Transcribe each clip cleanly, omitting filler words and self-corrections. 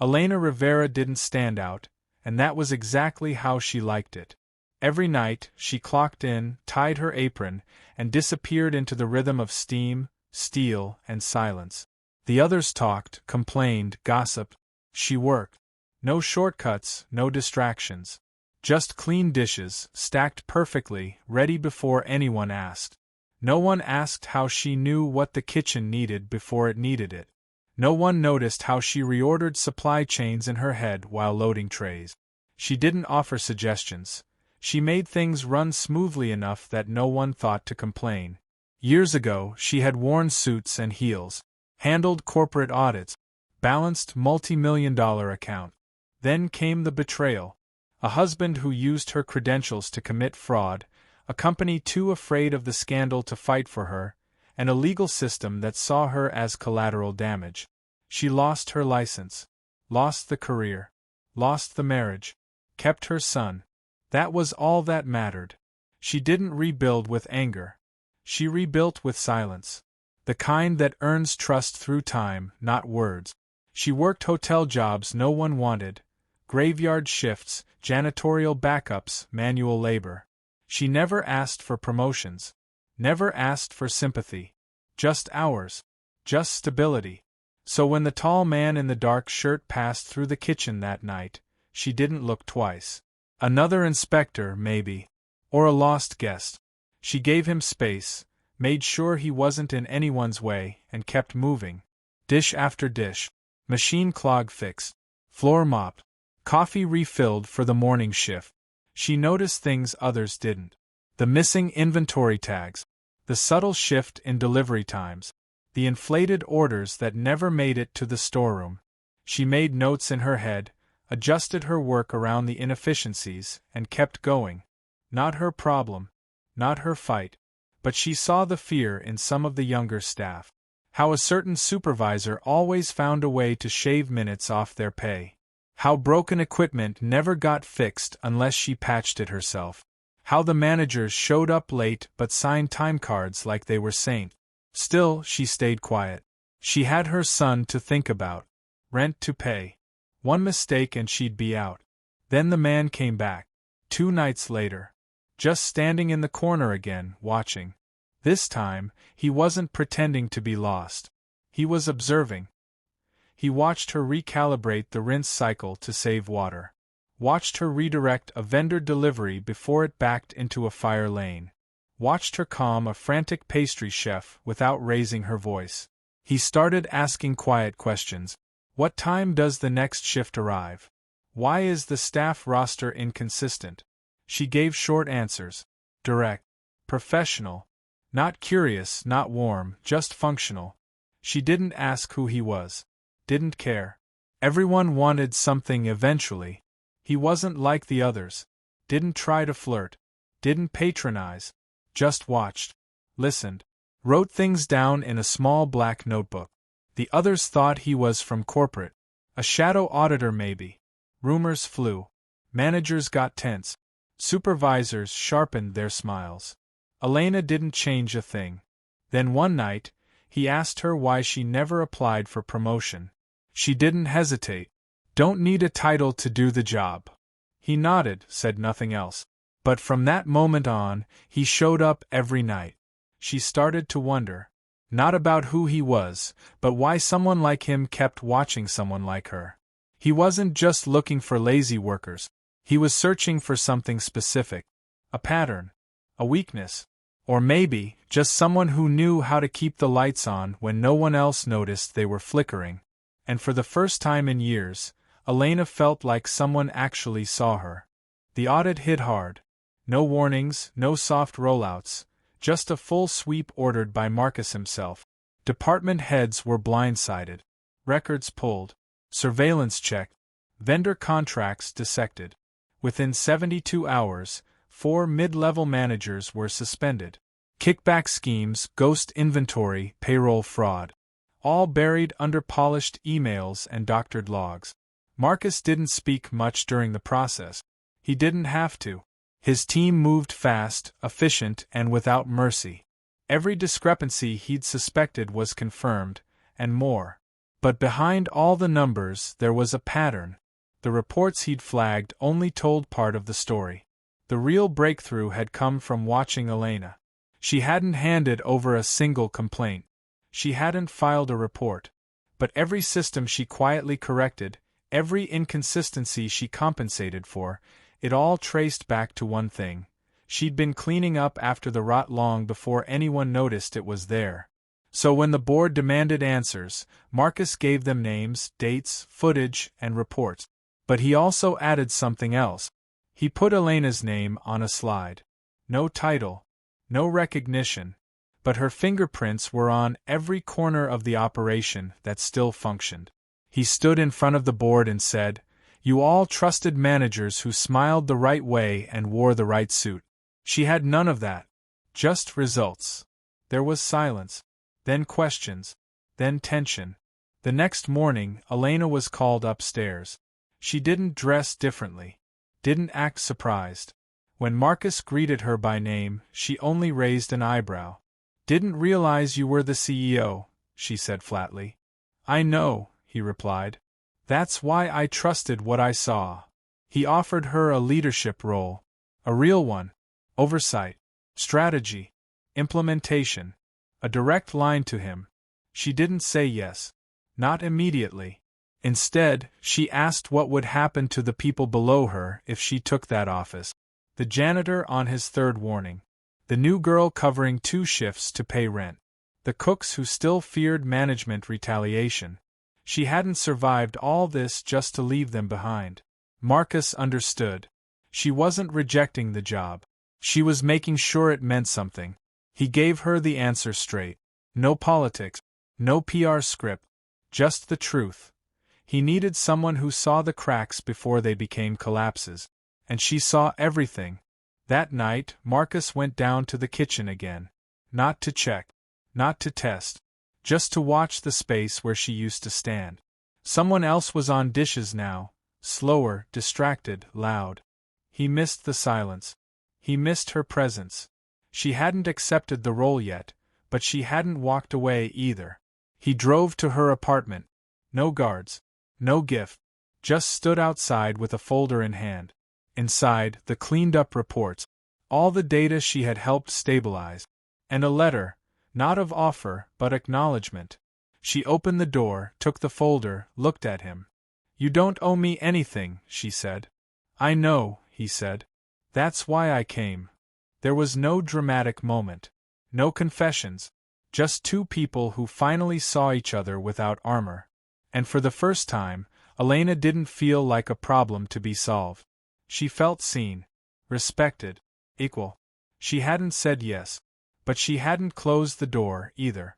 Elena Rivera didn't stand out, and that was exactly how she liked it. Every night, she clocked in, tied her apron, and disappeared into the rhythm of steam, steel, and silence. The others talked, complained, gossiped. She worked. No shortcuts, no distractions. Just clean dishes, stacked perfectly, ready before anyone asked. No one asked how she knew what the kitchen needed before it needed it. No one noticed how she reordered supply chains in her head while loading trays. She didn't offer suggestions. She made things run smoothly enough that no one thought to complain. Years ago, she had worn suits and heels, handled corporate audits, balanced multi-million-dollar accounts. Then came the betrayal. A husband who used her credentials to commit fraud, a company too afraid of the scandal to fight for her, and a legal system that saw her as collateral damage. She lost her license, lost the career, lost the marriage, kept her son. That was all that mattered. She didn't rebuild with anger. She rebuilt with silence. The kind that earns trust through time, not words. She worked hotel jobs no one wanted, graveyard shifts, janitorial backups, manual labor. She never asked for promotions. Never asked for sympathy. Just hours. Just stability. So when the tall man in the dark shirt passed through the kitchen that night, she didn't look twice. Another inspector, maybe. Or a lost guest. She gave him space, made sure he wasn't in anyone's way, and kept moving. Dish after dish. Machine clog fixed. Floor mopped. Coffee refilled for the morning shift. She noticed things others didn't. The missing inventory tags. The subtle shift in delivery times. The inflated orders that never made it to the storeroom. She made notes in her head, adjusted her work around the inefficiencies, and kept going. Not her problem. Not her fight. But she saw the fear in some of the younger staff. How a certain supervisor always found a way to shave minutes off their pay. How broken equipment never got fixed unless she patched it herself. How the managers showed up late but signed time cards like they were saints. Still, she stayed quiet. She had her son to think about. Rent to pay. One mistake and she'd be out. Then the man came back. 2 nights later. Just standing in the corner again, watching. This time, he wasn't pretending to be lost. He was observing. He watched her recalibrate the rinse cycle to save water. Watched her redirect a vendor delivery before it backed into a fire lane. Watched her calm a frantic pastry chef without raising her voice. He started asking quiet questions. What time does the next shift arrive? Why is the staff roster inconsistent? She gave short answers. Direct. Professional. Not curious, not warm, just functional. She didn't ask who he was. Didn't care. Everyone wanted something eventually. He wasn't like the others. Didn't try to flirt. Didn't patronize. Just watched. Listened. Wrote things down in a small black notebook. The others thought he was from corporate. A shadow auditor maybe. Rumors flew. Managers got tense. Supervisors sharpened their smiles. Elena didn't change a thing. Then one night, he asked her why she never applied for promotion. She didn't hesitate. Don't need a title to do the job. He nodded, said nothing else. But from that moment on, he showed up every night. She started to wonder. Not about who he was, but why someone like him kept watching someone like her. He wasn't just looking for lazy workers. He was searching for something specific. A pattern. A weakness. Or maybe, just someone who knew how to keep the lights on when no one else noticed they were flickering. And for the first time in years, Elena felt like someone actually saw her. The audit hit hard. No warnings, no soft rollouts, just a full sweep ordered by Marcus himself. Department heads were blindsided. Records pulled. Surveillance checked. Vendor contracts dissected. Within 72 hours, 4 mid-level managers were suspended. Kickback schemes, ghost inventory, payroll fraud. All buried under polished emails and doctored logs. Marcus didn't speak much during the process. He didn't have to. His team moved fast, efficient, and without mercy. Every discrepancy he'd suspected was confirmed, and more. But behind all the numbers there was a pattern. The reports he'd flagged only told part of the story. The real breakthrough had come from watching Elena. She hadn't handed over a single complaint. She hadn't filed a report. But every system she quietly corrected, every inconsistency she compensated for, it all traced back to one thing. She'd been cleaning up after the rot long before anyone noticed it was there. So when the board demanded answers, Marcus gave them names, dates, footage, and reports. But he also added something else. He put Elena's name on a slide. No title, no recognition, but her fingerprints were on every corner of the operation that still functioned. He stood in front of the board and said, "You all trusted managers who smiled the right way and wore the right suit. She had none of that. Just results." There was silence. Then questions. Then tension. The next morning, Elena was called upstairs. She didn't dress differently. Didn't act surprised. When Marcus greeted her by name, she only raised an eyebrow. "Didn't realize you were the CEO," she said flatly. "I know," he replied. "That's why I trusted what I saw." He offered her a leadership role. A real one. Oversight. Strategy. Implementation. A direct line to him. She didn't say yes. Not immediately. Instead, she asked what would happen to the people below her if she took that office. The janitor on his third warning. The new girl covering 2 shifts to pay rent. The cooks who still feared management retaliation. She hadn't survived all this just to leave them behind. Marcus understood. She wasn't rejecting the job. She was making sure it meant something. He gave her the answer straight. No politics. No PR script. Just the truth. He needed someone who saw the cracks before they became collapses. And she saw everything. That night, Marcus went down to the kitchen again. Not to check. Not to test. Just to watch the space where she used to stand. Someone else was on dishes now. Slower, distracted, loud. He missed the silence. He missed her presence. She hadn't accepted the role yet, but she hadn't walked away either. He drove to her apartment. No guards. No gift. Just stood outside with a folder in hand. Inside, the cleaned-up reports. All the data she had helped stabilize. And a letter, not of offer, but acknowledgement. She opened the door, took the folder, looked at him. "You don't owe me anything," she said. "I know," he said. "That's why I came." There was no dramatic moment. No confessions. Just 2 people who finally saw each other without armor. And for the first time, Elena didn't feel like a problem to be solved. She felt seen, respected, equal. She hadn't said yes, but she hadn't closed the door either.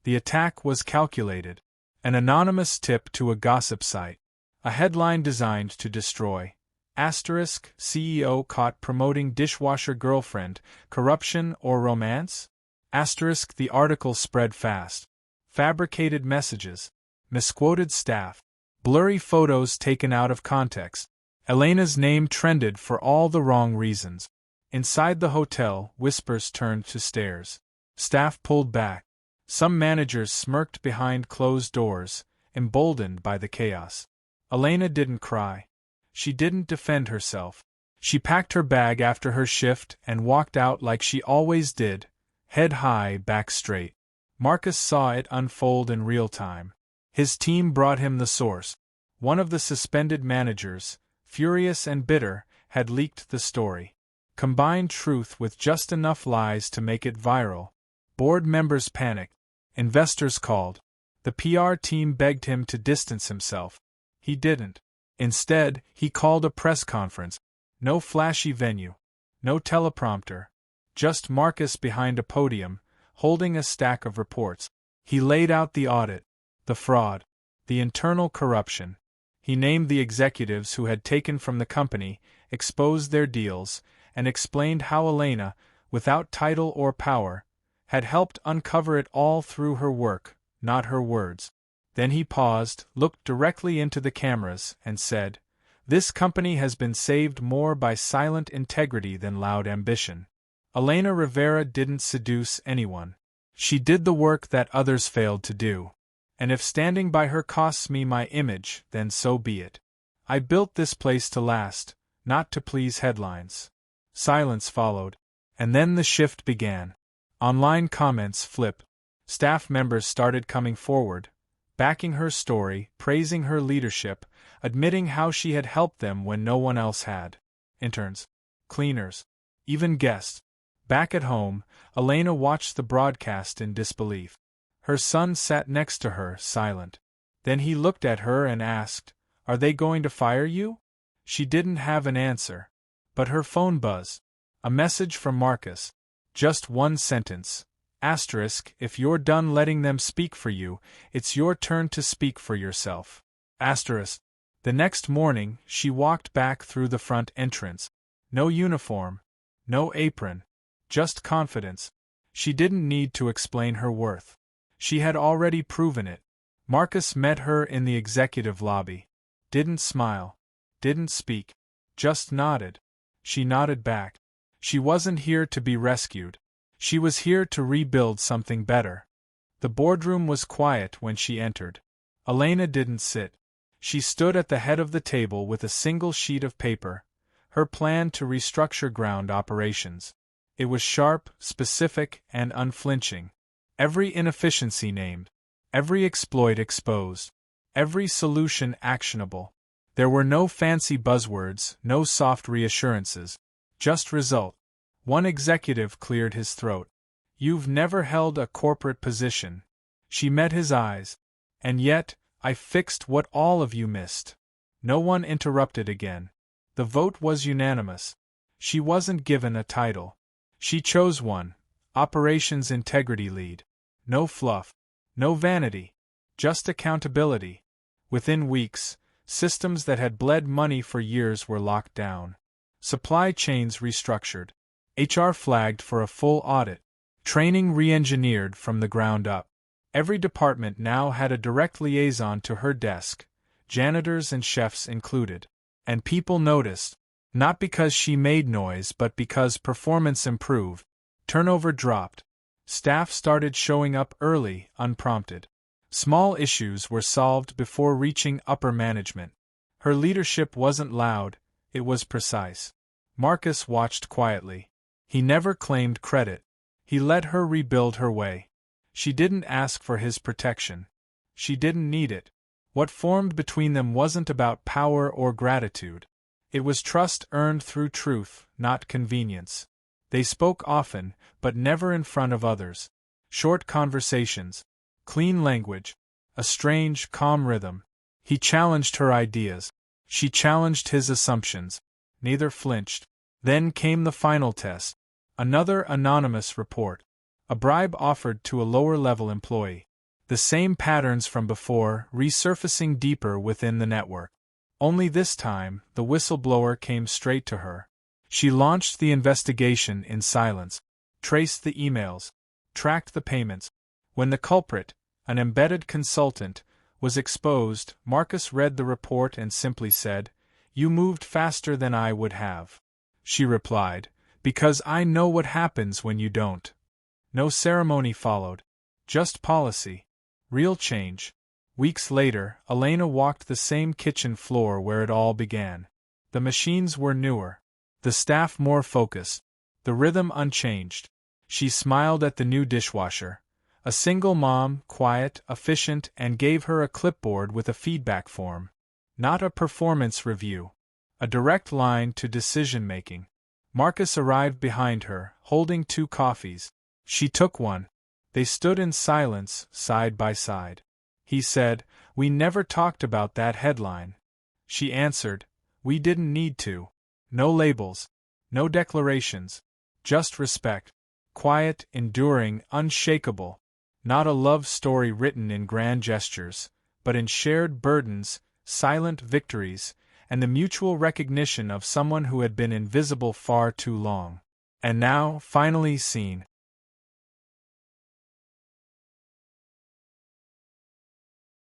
The attack was calculated. An anonymous tip to a gossip site. A headline designed to destroy. Asterisk, CEO caught promoting dishwasher girlfriend, corruption or romance? Asterisk, the article spread fast. Fabricated messages. Misquoted staff. Blurry photos taken out of context. Elena's name trended for all the wrong reasons. Inside the hotel, whispers turned to stares. Staff pulled back. Some managers smirked behind closed doors, emboldened by the chaos. Elena didn't cry. She didn't defend herself. She packed her bag after her shift and walked out like she always did, head high, back straight. Marcus saw it unfold in real time. His team brought him the source. One of the suspended managers, furious and bitter, had leaked the story. Combined truth with just enough lies to make it viral. Board members panicked. Investors called. The PR team begged him to distance himself. He didn't. Instead, he called a press conference. No flashy venue. No teleprompter. Just Marcus behind a podium, holding a stack of reports. He laid out the audit, the fraud, the internal corruption. He named the executives who had taken from the company, exposed their deals, and explained how Elena, without title or power, had helped uncover it all through her work, not her words. Then he paused, looked directly into the cameras, and said, "This company has been saved more by silent integrity than loud ambition." Elena Rivera didn't seduce anyone. She did the work that others failed to do. And if standing by her costs me my image, then so be it. I built this place to last, not to please headlines. Silence followed. And then the shift began. Online comments flipped. Staff members started coming forward, backing her story, praising her leadership, admitting how she had helped them when no one else had. Interns, cleaners, even guests. Back at home, Elena watched the broadcast in disbelief. Her son sat next to her, silent. Then he looked at her and asked, "Are they going to fire you?" She didn't have an answer. But her phone buzzed. A message from Marcus. Just one sentence. Asterisk, if you're done letting them speak for you, it's your turn to speak for yourself. Asterisk. The next morning, she walked back through the front entrance. No uniform. No apron. Just confidence. She didn't need to explain her worth. She had already proven it. Marcus met her in the executive lobby. Didn't smile. Didn't speak. Just nodded. She nodded back. She wasn't here to be rescued. She was here to rebuild something better. The boardroom was quiet when she entered. Elena didn't sit. She stood at the head of the table with a single sheet of paper, her plan to restructure ground operations. It was sharp, specific, and unflinching. Every inefficiency named. Every exploit exposed. Every solution actionable. There were no fancy buzzwords, no soft reassurances. Just result. One executive cleared his throat. "You've never held a corporate position." She met his eyes. "And yet, I fixed what all of you missed." No one interrupted again. The vote was unanimous. She wasn't given a title. She chose one. Operations Integrity Lead. No fluff. No vanity. Just accountability. Within weeks, systems that had bled money for years were locked down. Supply chains restructured. HR flagged for a full audit. Training re-engineered from the ground up. Every department now had a direct liaison to her desk, janitors and chefs included. And people noticed. Not because she made noise but because performance improved. Turnover dropped. Staff started showing up early, unprompted. Small issues were solved before reaching upper management. Her leadership wasn't loud, it was precise. Marcus watched quietly. He never claimed credit. He let her rebuild her way. She didn't ask for his protection. She didn't need it. What formed between them wasn't about power or gratitude. It was trust earned through truth, not convenience. They spoke often, but never in front of others. Short conversations. Clean language. A strange, calm rhythm. He challenged her ideas. She challenged his assumptions. Neither flinched. Then came the final test. Another anonymous report. A bribe offered to a lower-level employee. The same patterns from before, resurfacing deeper within the network. Only this time, the whistleblower came straight to her. She launched the investigation in silence. Traced the emails. Tracked the payments. When the culprit, an embedded consultant, was exposed, Marcus read the report and simply said, "You moved faster than I would have." She replied, "Because I know what happens when you don't." No ceremony followed. Just policy. Real change. Weeks later, Elena walked the same kitchen floor where it all began. The machines were newer. The staff more focused. The rhythm unchanged. She smiled at the new dishwasher. A single mom, quiet, efficient, and gave her a clipboard with a feedback form. Not a performance review. A direct line to decision-making. Marcus arrived behind her, holding 2 coffees. She took one. They stood in silence, side by side. He said, "We never talked about that headline." She answered, "We didn't need to." No labels. No declarations. Just respect. Quiet, enduring, unshakable. Not a love story written in grand gestures, but in shared burdens, silent victories, and the mutual recognition of someone who had been invisible far too long. And now, finally seen.